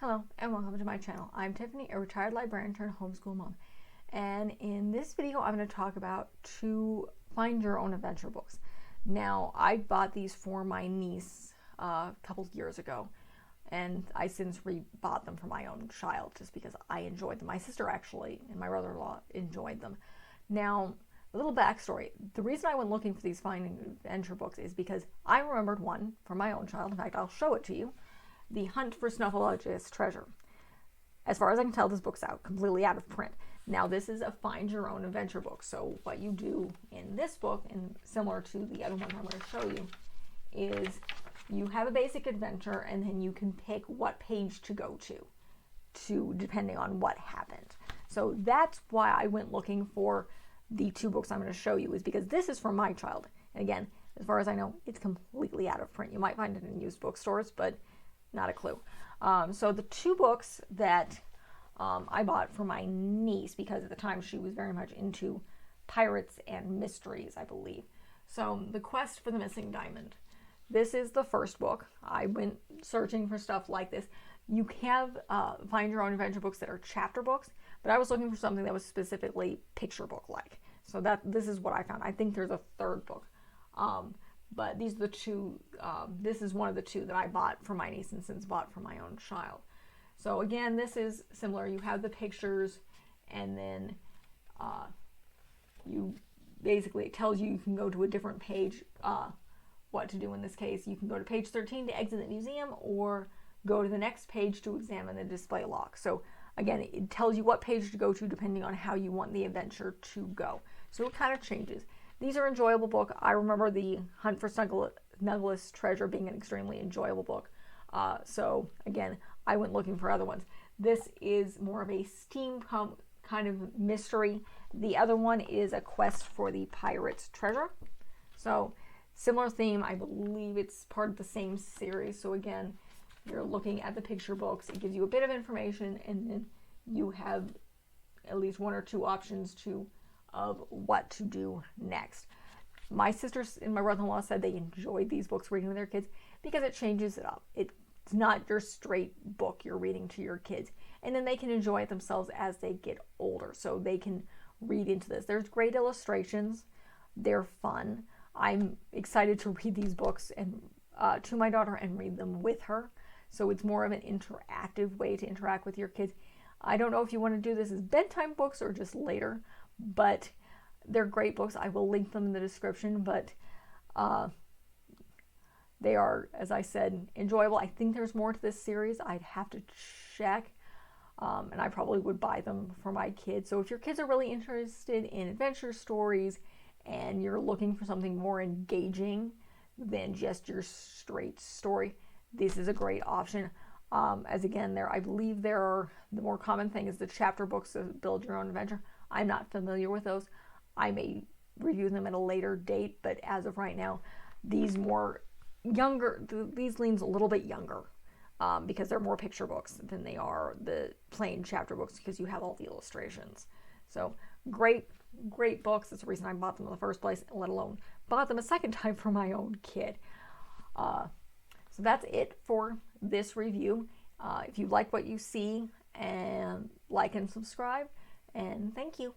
Hello and welcome to my channel. I'm Tiffany, a retired librarian turned homeschool mom. And in this video, I'm going to talk about 2 find your own adventure books. Now, I bought these for my niece a couple years ago, and I since rebought them for my own child just because I enjoyed them. My sister actually and my brother-in-law enjoyed them. Now, a little backstory. The reason I went looking for these finding adventure books is because I remembered one for my own child. In fact, I'll show it to you. The Hunt for Snuffleupagus Treasure. As far as I can tell, this book's completely out of print. Now, this is a find your own adventure book. So what you do in this book, and similar to the other one I'm going to show you, is you have a basic adventure and then you can pick what page to go to depending on what happened. So that's why I went looking for the 2 books I'm going to show you, is because this is for my child. And again, as far as I know, it's completely out of print. You might find it in used bookstores, but not a clue. So the 2 books that I bought for my niece, because at the time she was very much into pirates and mysteries, I believe. So The Quest for the Missing Diamond. This is the first book. I went searching for stuff like this. You have find your own adventure books that are chapter books, but I was looking for something that was specifically picture book like. So this is what I found. I think there's a 3rd book. But these are the 2, this is one of the 2 that I bought for my niece and since bought for my own child. So again, this is similar. You have the pictures, and then it tells you can go to a different page, what to do in this case. You can go to page 13 to exit the museum, or go to the next page to examine the display lock. So again, it tells you what page to go to depending on how you want the adventure to go. So it kind of changes. These are enjoyable book. I remember the Hunt for Snuffleupagus Treasure being an extremely enjoyable book. So again, I went looking for other ones. This is more of a steampunk kind of mystery. The other one is A Quest for the Pirate's Treasure. So similar theme. I believe it's part of the same series. So again, you're looking at the picture books. It gives you a bit of information, and then you have at least 1 or 2 options of what to do next. My sisters and my brother-in-law said they enjoyed these books reading with their kids because it changes it up. It's not your straight book you're reading to your kids, and then they can enjoy it themselves as they get older, so they can read into this. There's great illustrations. They're fun. I'm excited to read these books and to my daughter and read them with her. So it's more of an interactive way to interact with your kids. I don't know if you want to do this as bedtime books or just later, but they're great books. I will link them in the description, but they are, as I said, enjoyable. I think there's more to this series. I'd have to check, and I probably would buy them for my kids. So if your kids are really interested in adventure stories and you're looking for something more engaging than just your straight story, this is a great option. As again, I believe the more common thing is the chapter books of Build Your Own Adventure. I'm not familiar with those. I may review them at a later date, but as of right now, these leans a little bit younger because they're more picture books than they are the plain chapter books, because you have all the illustrations. So great books. That's the reason I bought them in the first place, let alone bought them a second time for my own kid. So that's it for this review. If you like what you see, and like and subscribe, and thank you.